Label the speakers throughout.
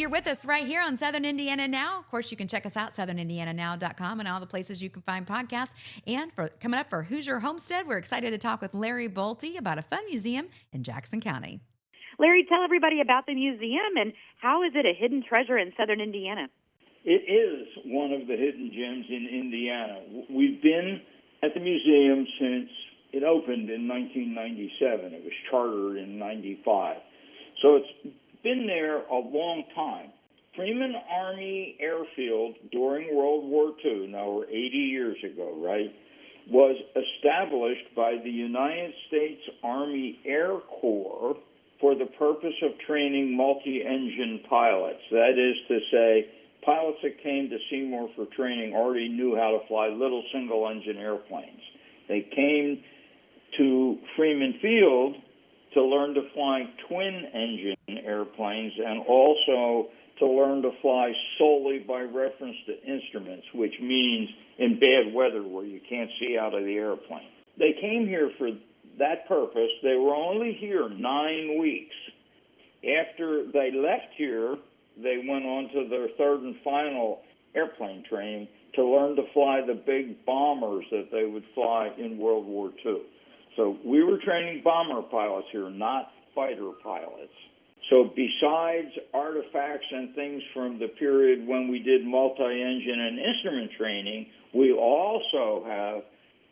Speaker 1: you're with us right here on Southern Indiana Now. Of course, you can check us out, southernindiananow.com, and all the places you can find podcasts. And for coming up for Hoosier Homestead, we're excited to talk with Larry Bolte about a fun museum in Jackson County.
Speaker 2: Larry, tell everybody about the museum and how is it a hidden treasure in Southern Indiana?
Speaker 3: It is one of the hidden gems in Indiana. We've been at the museum since it opened in 1997. It was chartered in 95. So it's been there a long time. Freeman Army Airfield during World War II, now we're 80 years ago, right, was established by the United States Army Air Corps for the purpose of training multi-engine pilots. That is to say, pilots that came to Seymour for training already knew how to fly little single-engine airplanes. They came to Freeman Field to learn to fly twin-engine airplanes and also to learn to fly solely by reference to instruments, which means in bad weather where you can't see out of the airplane. They came here for that purpose. They were only here 9 weeks. After they left here, they went on to their third and final airplane training to learn to fly the big bombers that they would fly in World War II. So we were training bomber pilots here, not fighter pilots. So besides artifacts and things from the period when we did multi-engine and instrument training, we also have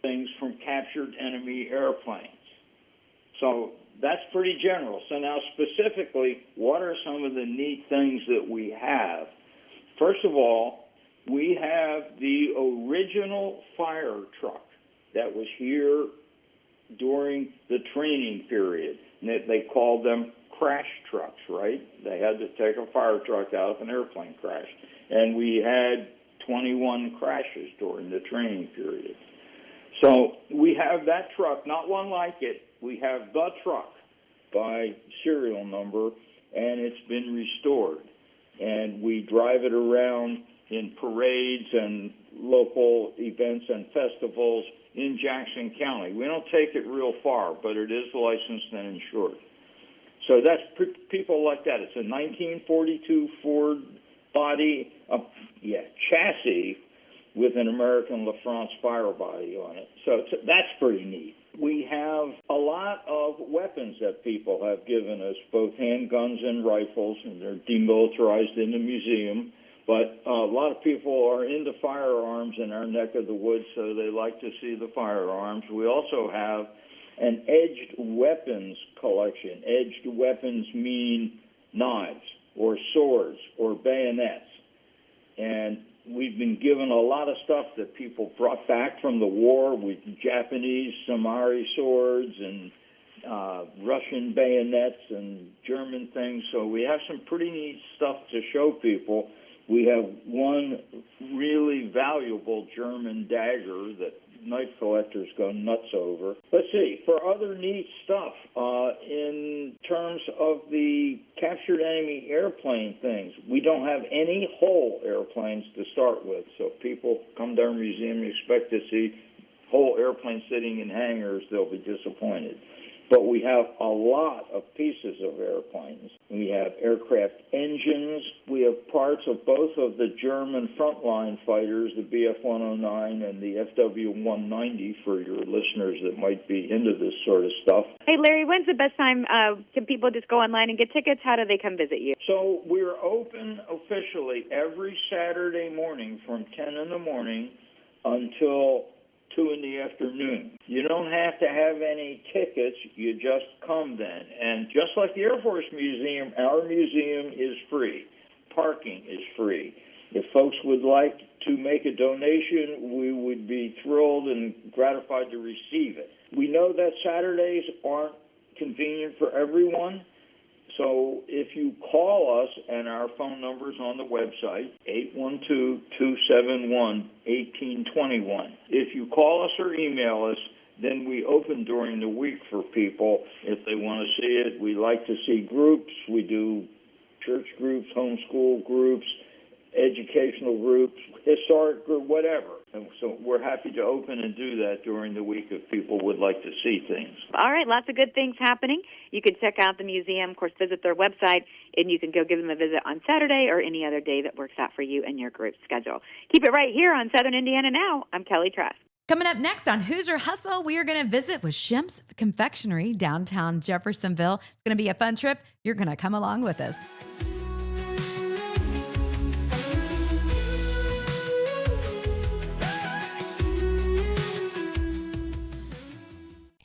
Speaker 3: things from captured enemy airplanes. So that's pretty general. So now specifically, what are some of the neat things that we have? First of all, we have the original fire truck that was here during the training period. They called them crash trucks, right? They had to take a fire truck out if an airplane crashed. And we had 21 crashes during the training period. So we have that truck, not one like it. We have the truck by serial number, and it's been restored. And we drive it around in parades and local events and festivals in Jackson County. We don't take it real far, but it is licensed and insured. So that's people like that. It's a 1942 Ford body, chassis with an American LaFrance fire body on it. So that's pretty neat. We have a lot of weapons that people have given us, both handguns and rifles, and they're demilitarized in the museum. But a lot of people are into firearms in our neck of the woods, so they like to see the firearms. We also have an edged weapons collection. Edged weapons mean knives or swords or bayonets. And we've been given a lot of stuff that people brought back from the war with Japanese samurai swords and Russian bayonets and German things. So we have some pretty neat stuff to show people. We have one really valuable German dagger that knife collectors go nuts over. Let's see, for other neat stuff, in terms of the captured enemy airplane things, we don't have any whole airplanes to start with. So if people come to our museum and expect to see whole airplanes sitting in hangars, they'll be disappointed. But we have a lot of pieces of airplanes. We have aircraft engines. We have parts of both of the German frontline fighters, the Bf-109 and the FW-190, for your listeners that might be into this sort of stuff.
Speaker 2: Hey, Larry, when's the best time? Can people just go online and get tickets? How do they come visit you?
Speaker 3: So we're open officially every Saturday morning from 10 in the morning until 2 in the afternoon. You don't have to have any tickets. You just come then. And just like the Air Force Museum, our museum is free. Parking is free. If folks would like to make a donation, we would be thrilled and gratified to receive it. We know that Saturdays aren't convenient for everyone. So if you call us, and our phone number's on the website, 812-271-1821. If you call us or email us, then we open during the week for people if they want to see it. We like to see groups. We do church groups, homeschool groups, educational groups, historic group, whatever. And so we're happy to open and do that during the week if people would like to see things.
Speaker 2: All right, lots of good things happening. You can check out the museum, of course, visit their website, and you can go give them a visit on Saturday or any other day that works out for you and your group schedule. Keep it right here on Southern Indiana Now. I'm Kelly Trask.
Speaker 1: Coming up next on Hoosier Hustle, we are going to visit with Shemp's Confectionery downtown Jeffersonville. It's going to be a fun trip. You're going to come along with us.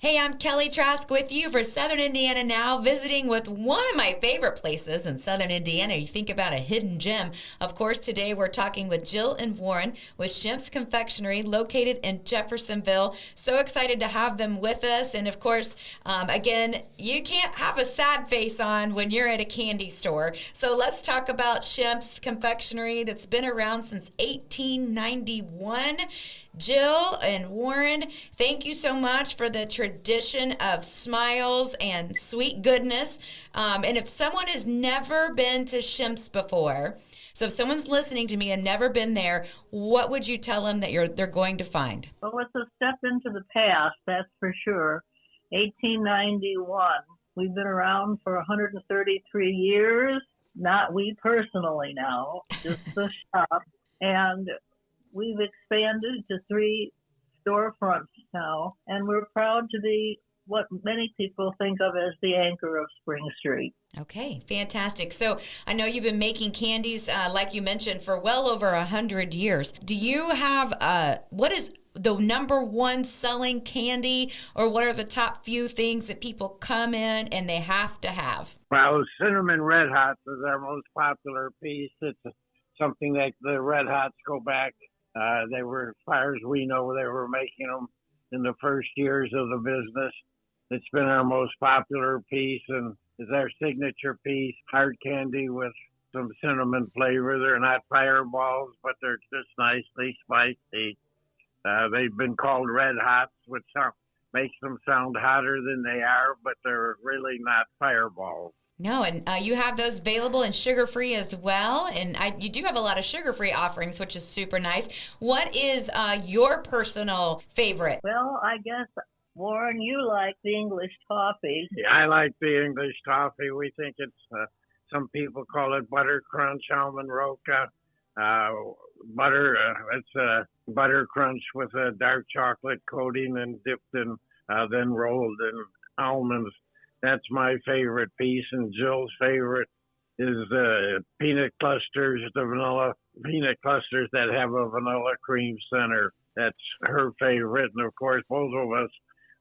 Speaker 1: Hey, I'm Kelly Trask with you for Southern Indiana Now, visiting with one of my favorite places in Southern Indiana. You think about a hidden gem. Of course, today we're talking with Jill and Warren with Shemp's Confectionery located in Jeffersonville. So excited to have them with us. And of course, again, you can't have a sad face on when you're at a candy store. So let's talk about Shemp's Confectionery that's been around since 1891. Jill and Warren, thank you so much for the tradition of smiles and sweet goodness. And if someone has never been to Shemp's before, so if someone's listening to me and never been there, what would you tell them that they're going to find?
Speaker 4: Well, it's a step into the past, that's for sure. 1891. We've been around for 133 years. Not we personally now, just the shop. And we've expanded to 3 storefronts now, and we're proud to be what many people think of as the anchor of Spring Street.
Speaker 1: Okay, fantastic. So I know you've been making candies, like you mentioned, for well over 100 years. Do you have, what is the number one selling candy, or what are the top few things that people come in and they have to have?
Speaker 5: Well, Cinnamon Red Hots is our most popular piece. It's something that the Red Hots go back. They were, as far as we know, they were making them in the first years of the business. It's been our most popular piece and is our signature piece. Hard candy with some cinnamon flavor. They're not fireballs, but they're just nicely spicy. They've been called Red Hots, which makes them sound hotter than they are, but they're really not fireballs.
Speaker 1: No, and you have those available and sugar-free as well. And you do have a lot of sugar-free offerings, which is super nice. What is your personal favorite?
Speaker 4: Well, I guess, Warren, you like the English toffee.
Speaker 5: Yeah, I like the English toffee. We think it's, some people call it butter crunch, almond roca. It's a butter crunch with a dark chocolate coating and dipped in, then rolled in almonds. That's my favorite piece, and Jill's favorite is the peanut clusters, the vanilla peanut clusters that have a vanilla cream center. That's her favorite, and of course, both of us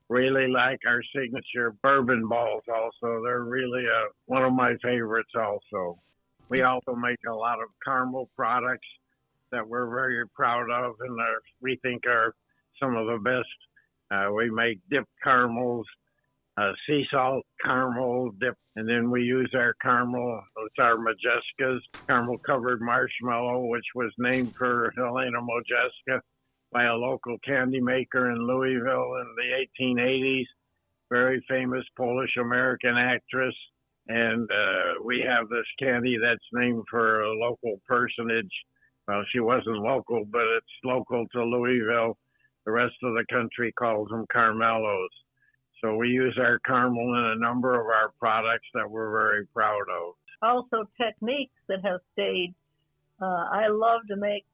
Speaker 5: really like our signature bourbon balls also. They're really one of my favorites also. We also make a lot of caramel products that we're very proud of and we think are some of the best. We make dipped caramels, sea salt caramel dip, and then we use our caramel, it's our Majeska's caramel covered marshmallow, which was named for Helena Modjeska by a local candy maker in Louisville in the 1880s, very famous Polish-American actress. And we have this candy that's named for a local personage. Well, she wasn't local, but it's local to Louisville. The rest of the country calls them Carmelos. So we use our caramel in a number of our products that we're very proud of.
Speaker 4: Also, techniques that have stayed. I love to make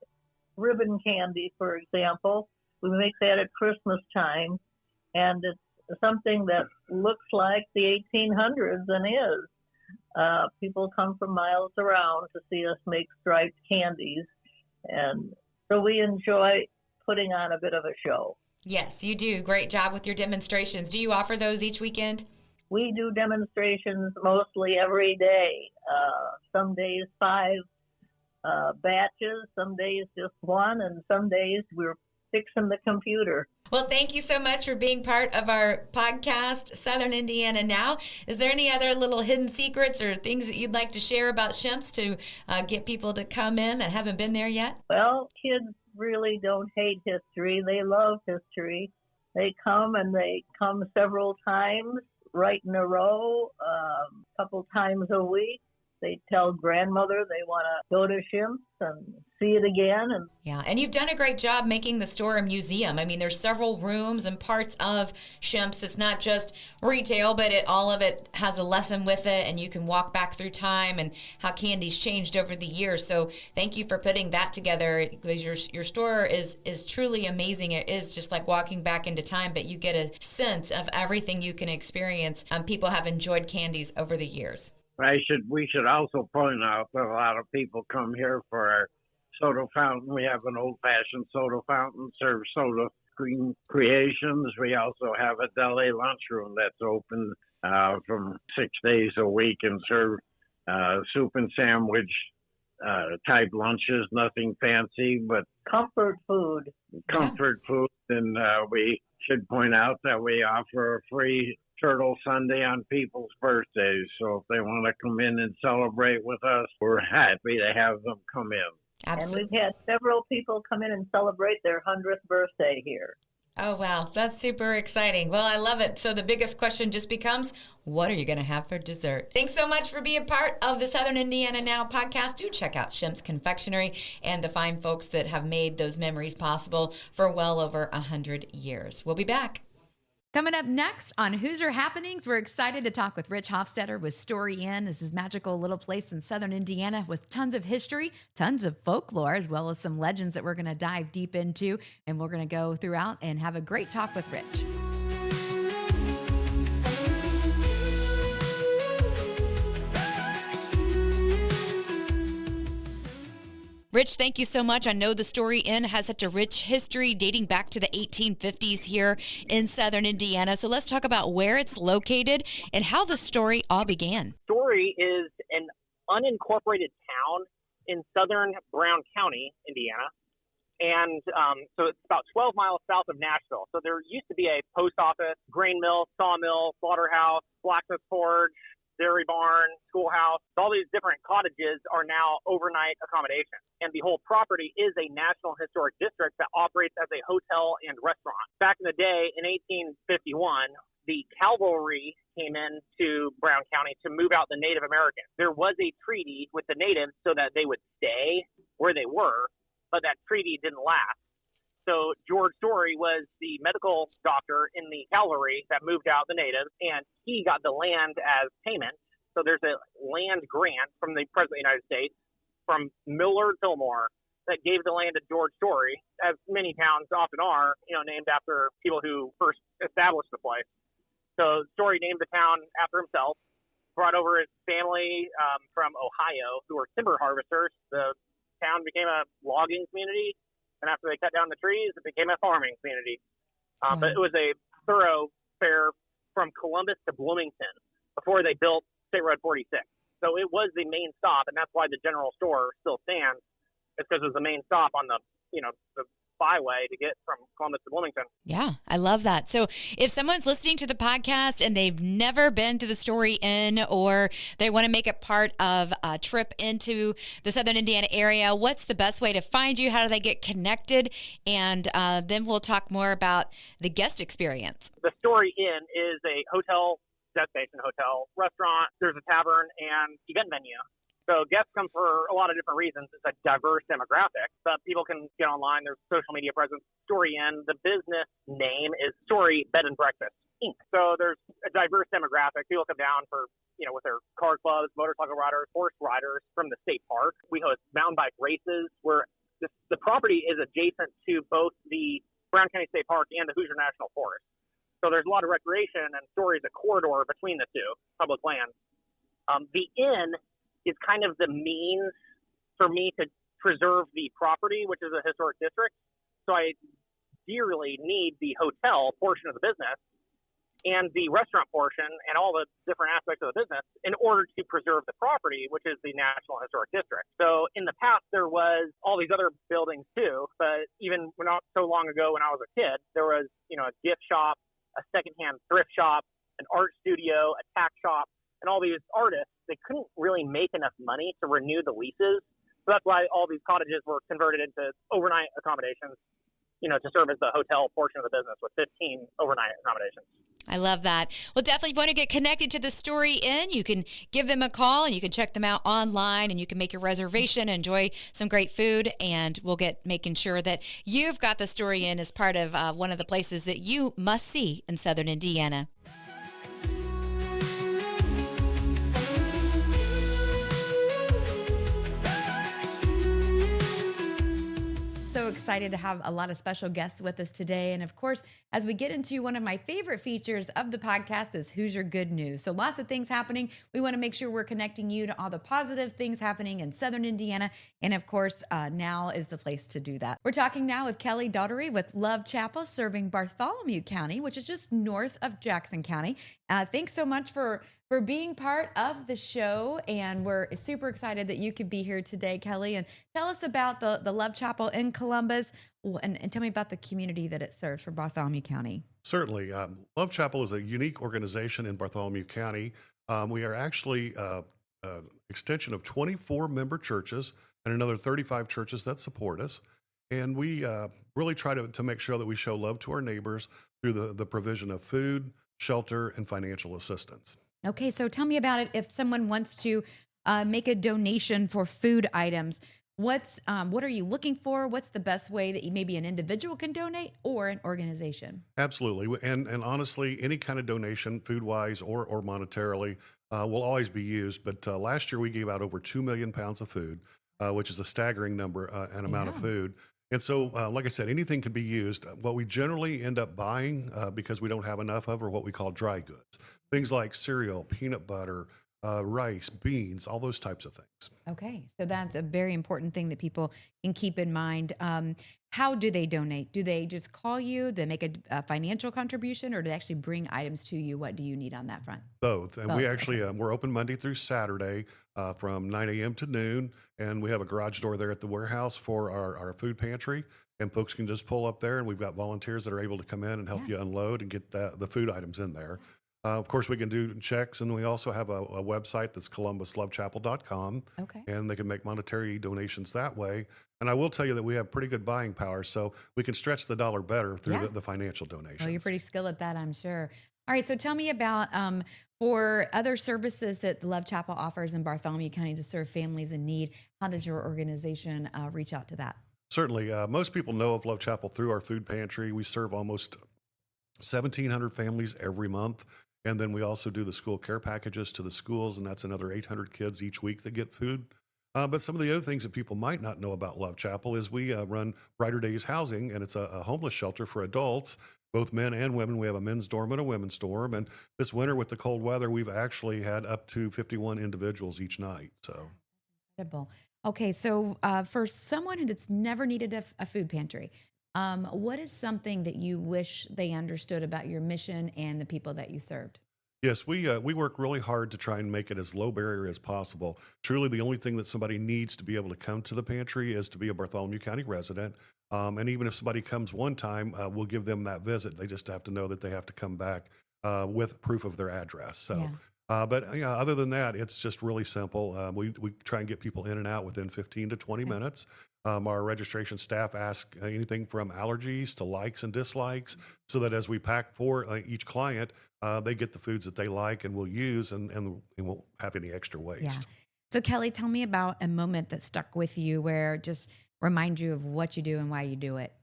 Speaker 4: ribbon candy, for example. We make that at Christmas time, and it's something that looks like the 1800s and is. People come from miles around to see us make striped candies, and so we enjoy putting on a bit of a show.
Speaker 1: Yes, you do. Great job with your demonstrations. Do you offer those each weekend?
Speaker 4: We do demonstrations mostly every day. Some days 5 batches, some days just 1, and some days we're fixing the computer.
Speaker 1: Well, thank you so much for being part of our podcast, Southern Indiana Now. Is there any other little hidden secrets or things that you'd like to share about Shemp's to get people to come in that haven't been there yet?
Speaker 4: Well, kids really don't hate history. They love history. They come several times right in a row, a couple times a week. They tell grandmother they want to go to Shemp's and see it again. And
Speaker 1: Yeah, and you've done a great job making the store a museum. I mean, there's several rooms and parts of Shemp's. It's not just retail, but all of it has a lesson with it, and you can walk back through time and how candy's changed over the years. So thank you for putting that together, because your store is truly amazing. It is just like walking back into time, but you get a sense of everything you can experience. People have enjoyed candies over the years.
Speaker 5: We should also point out that a lot of people come here for our soda fountain. We have an old-fashioned soda fountain, serve soda creations. We also have a deli lunchroom that's open from 6 days a week and serve soup and sandwich type lunches, nothing fancy, but
Speaker 4: comfort food.
Speaker 5: And we should point out that we offer a free Turtle Sunday on people's birthdays. So if they want to come in and celebrate with us, we're happy to have them come in.
Speaker 1: Absolutely.
Speaker 4: And we've had several people come in and celebrate their 100th birthday here.
Speaker 1: Oh, wow. That's super exciting. Well, I love it. So the biggest question just becomes, what are you going to have for dessert? Thanks so much for being part of the Southern Indiana Now podcast. Do check out Shemp's Confectionery and the fine folks that have made those memories possible for well over 100 years. We'll be back. Coming up next on Hoosier Happenings, we're excited to talk with Rich Hofstetter with Story Inn. This is magical little place in southern Indiana with tons of history, tons of folklore, as well as some legends that we're going to dive deep into. And we're going to go throughout and have a great talk with Rich. Rich, thank you so much. I know the Story Inn has such a rich history dating back to the 1850s here in southern Indiana. So let's talk about where it's located and how the story all began.
Speaker 6: Story is an unincorporated town in southern Brown County, Indiana. And so it's about 12 miles south of Nashville. So there used to be a post office, grain mill, sawmill, slaughterhouse, blacksmith forge, dairy barn, schoolhouse. All these different cottages are now overnight accommodation. And the whole property is a National Historic District that operates as a hotel and restaurant. Back in the day, in 1851, the cavalry came into Brown County to move out the Native Americans. There was a treaty with the natives so that they would stay where they were, but that treaty didn't last. So George Story was the medical doctor in the cavalry that moved out the natives, and he got the land as payment. So there's a land grant from the President of the United States, from Millard Fillmore, that gave the land to George Story, as many towns often are, named after people who first established the place. So Story named the town after himself, brought over his family from Ohio, who were timber harvesters. The town became a logging community. And after they cut down the trees, it became a farming community. But it was a thoroughfare from Columbus to Bloomington before they built State Road 46. So it was the main stop, and that's why the general store still stands. It's because it was the main stop on the byway to get from Columbus to Bloomington.
Speaker 1: Yeah, I love that. So if someone's listening to the podcast and they've never been to the Story Inn, or they want to make it part of a trip into the southern Indiana area, what's the best way to find you? How do they get connected? And then we'll talk more about the guest experience.
Speaker 6: The Story Inn is a hotel, destination hotel, restaurant. There's a tavern and event venue. So guests come for a lot of different reasons. It's a diverse demographic, but people can get online. There's social media presence. Story Inn, the business name is Story Bed and Breakfast Inc. So there's a diverse demographic. People come down for, with their car clubs, motorcycle riders, horse riders from the state park. We host mountain bike races where the property is adjacent to both the Brown County State Park and the Hoosier National Forest. So there's a lot of recreation, and Story is a corridor between the two public lands. The inn is kind of the means for me to preserve the property, which is a historic district. So I dearly need the hotel portion of the business and the restaurant portion and all the different aspects of the business in order to preserve the property, which is the National Historic District. So in the past, there was all these other buildings too, but even not so long ago when I was a kid, there was, a gift shop, a secondhand thrift shop, an art studio, a tack shop, and all these artists. They couldn't really make enough money to renew the leases. So that's why all these cottages were converted into overnight accommodations. to serve as the hotel portion of the business with 15 overnight accommodations.
Speaker 1: I love that. Well, definitely want to get connected to the Story Inn. You can give them a call and you can check them out online and you can make your reservation, enjoy some great food, and we'll get making sure that you've got the Story Inn as part of one of the places that you must see in Southern Indiana. So excited to have a lot of special guests with us today. And of course, as we get into one of my favorite features of the podcast is Who's Your Good News? So lots of things happening. We want to make sure we're connecting you to all the positive things happening in Southern Indiana. And of course, now is the place to do that. We're talking now with Kelly Daugherty with Love Chapel, serving Bartholomew County, which is just north of Jackson County. Thanks so much for being part of the show, and we're super excited that you could be here today, Kelly, and tell us about the Love Chapel in Columbus, and tell me about the community that it serves for Bartholomew County.
Speaker 7: Certainly. Love Chapel is a unique organization in Bartholomew County. We are actually an extension of 24 member churches and another 35 churches that support us, and we really try to make sure that we show love to our neighbors through the provision of food, shelter, and financial assistance.
Speaker 1: Okay, so tell me about it. If someone wants to make a donation for food items, what are you looking for? What's the best way that maybe an individual can donate or an organization?
Speaker 7: Absolutely. And honestly, any kind of donation, food-wise or monetarily, will always be used. But last year we gave out over 2 million pounds of food, which is a staggering number and amount of food. And so, like I said, anything can be used. What we generally end up buying, because we don't have enough of, are what we call dry goods. Things like cereal, peanut butter, rice, beans, all those types of things.
Speaker 1: Okay, so that's a very important thing that people can keep in mind. How do they donate? Do they just call you? Do they make a financial contribution, or do they actually bring items to you? What do you need on that front?
Speaker 7: Both. And we actually, we're open Monday through Saturday from 9 a.m. to noon. And we have a garage door there at the warehouse for our food pantry. And folks can just pull up there, and we've got volunteers that are able to come in and help you unload and get the food items in there. Of course, we can do checks, and we also have a website that's columbuslovechapel.com, and they can make monetary donations that way. And I will tell you that we have pretty good buying power, so we can stretch the dollar better through the financial donations.
Speaker 1: Oh, you're pretty skilled at that, I'm sure. All right, so tell me about for other services that the Love Chapel offers in Bartholomew County to serve families in need. How does your organization reach out to that?
Speaker 7: Certainly. Most people know of Love Chapel through our food pantry. We serve almost 1,700 families every month. And then we also do the school care packages to the schools, and that's another 800 kids each week that get food. But some of the other things that people might not know about Love Chapel is we run Brighter Days Housing, and it's a homeless shelter for adults, both men and women. We have a men's dorm and a women's dorm. And this winter with the cold weather, we've actually had up to 51 individuals each night. So
Speaker 1: incredible. Okay, so for someone that's never needed a food pantry, what is something that you wish they understood about your mission and the people that you served?
Speaker 7: Yes, we work really hard to try and make it as low barrier as possible. Truly, the only thing that somebody needs to be able to come to the pantry is to be a Bartholomew County resident. And even if somebody comes one time, we'll give them that visit. They just have to know that they have to come back with proof of their address. So, but other than that, it's just really simple. We try and get people in and out within 15 to 20 minutes. Our registration staff ask anything from allergies to likes and dislikes, so that as we pack for each client, they get the foods that they like and will use, and won't have any extra waste.
Speaker 1: Yeah. So Kelly, tell me about a moment that stuck with you where just remind you of what you do and why you do it.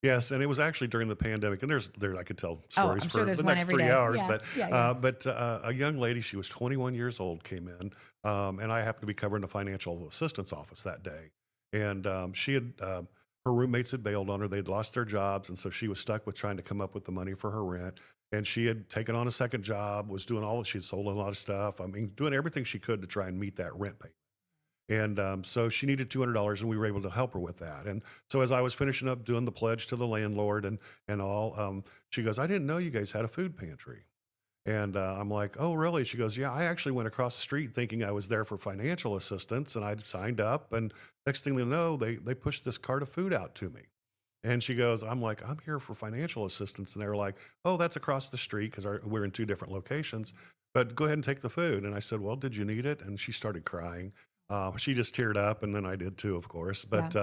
Speaker 7: Yes, and it was actually during the pandemic, and there I could tell stories for the next 3 hours. But a young lady, she was 21 years old, came in, and I happened to be covering the financial assistance office that day. And she had, her roommates had bailed on her. They'd lost their jobs. And so she was stuck with trying to come up with the money for her rent. And she had taken on a second job, was doing she had sold a lot of stuff. I mean, doing everything she could to try and meet that rent payment. And so she needed $200, and we were able to help her with that. And so as I was finishing up doing the pledge to the landlord and all, she goes, "I didn't know you guys had a food pantry." And I'm like, "Oh, really?" She goes, "Yeah, I actually went across the street thinking I was there for financial assistance, and I signed up. And next thing they know, they pushed this cart of food out to me." And she goes, I'm like, "I'm here for financial assistance." And they were like, "Oh, that's across the street," because we're in two different locations. "But go ahead and take the food." And I said, "Well, did you need it?" And she started crying. She just teared up, and then I did too, of course. But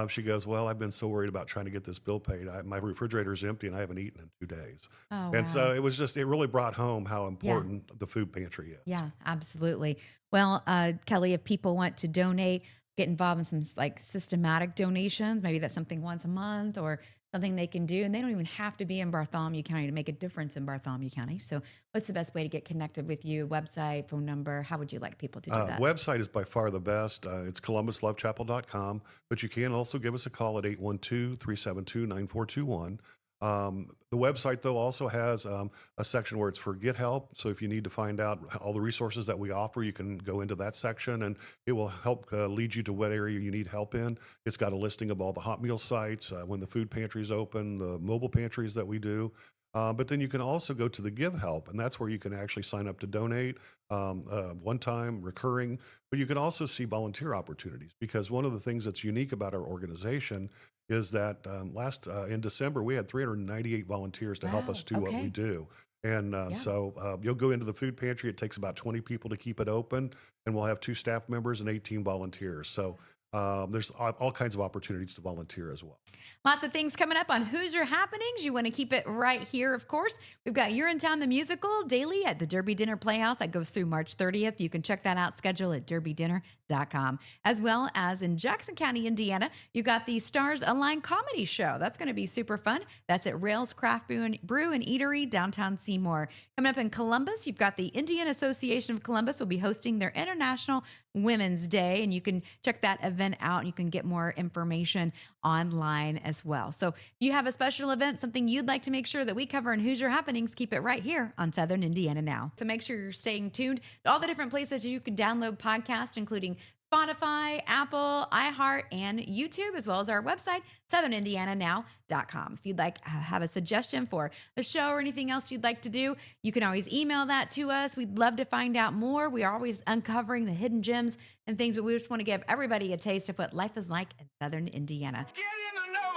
Speaker 7: She goes, well, I've been so worried about trying to get this bill paid. My refrigerator's empty and I haven't eaten in 2 days.
Speaker 1: Oh,
Speaker 7: And
Speaker 1: wow.
Speaker 7: so it really brought home how important the food pantry is.
Speaker 1: Yeah, absolutely. Well, Kelly, if people want to donate, get involved in some like systematic donations, maybe that's something once a month or something they can do. And they don't even have to be in Bartholomew County to make a difference in Bartholomew County. So what's the best way to get connected with you? Website, phone number? How would you like people to do that?
Speaker 7: Website is by far the best. It's columbuslovechapel.com, but you can also give us a call at 812-372-9421. The website, though, also has a section where it's for Get Help. So if you need to find out all the resources that we offer, you can go into that section and it will help lead you to what area you need help in. It's got a listing of all the hot meal sites, when the food pantry is open, the mobile pantries that we do. But then you can also go to the Give Help, and that's where you can actually sign up to donate, one time, recurring. But you can also see volunteer opportunities, because one of the things that's unique about our organization is that in December, we had 398 volunteers to help us do what we do. And so you'll go into the food pantry. It takes about 20 people to keep it open, and we'll have 2 staff members and 18 volunteers. So there's all kinds of opportunities to volunteer as well.
Speaker 1: Lots of things coming up on Hoosier Happenings. You want to keep it right here, of course. We've got You're in Town the Musical daily at the Derby Dinner Playhouse. That goes through March 30th. You can check that out, schedule at derbydinner.com. As well as in Jackson County, Indiana, you got the Stars Align Comedy Show. That's going to be super fun. That's at Rails Craft Brew and Eatery, downtown Seymour. Coming up in Columbus, you've got the Indian Association of Columbus will be hosting their International Women's Day, and you can check that event out and you can get more information online as well. So if you have a special event, something you'd like to make sure that we cover in Hoosier Happenings, keep it right here on Southern Indiana Now. So make sure you're staying tuned to all the different places you can download podcasts, including Spotify, Apple, iHeart, and YouTube, as well as our website, southernindiananow.com. If you'd like have a suggestion for a show or anything else you'd like to do, you can always email that to us. We'd love to find out more. We are always uncovering the hidden gems and things, but we just want to give everybody a taste of what life is like in Southern Indiana.
Speaker 8: Get in the know.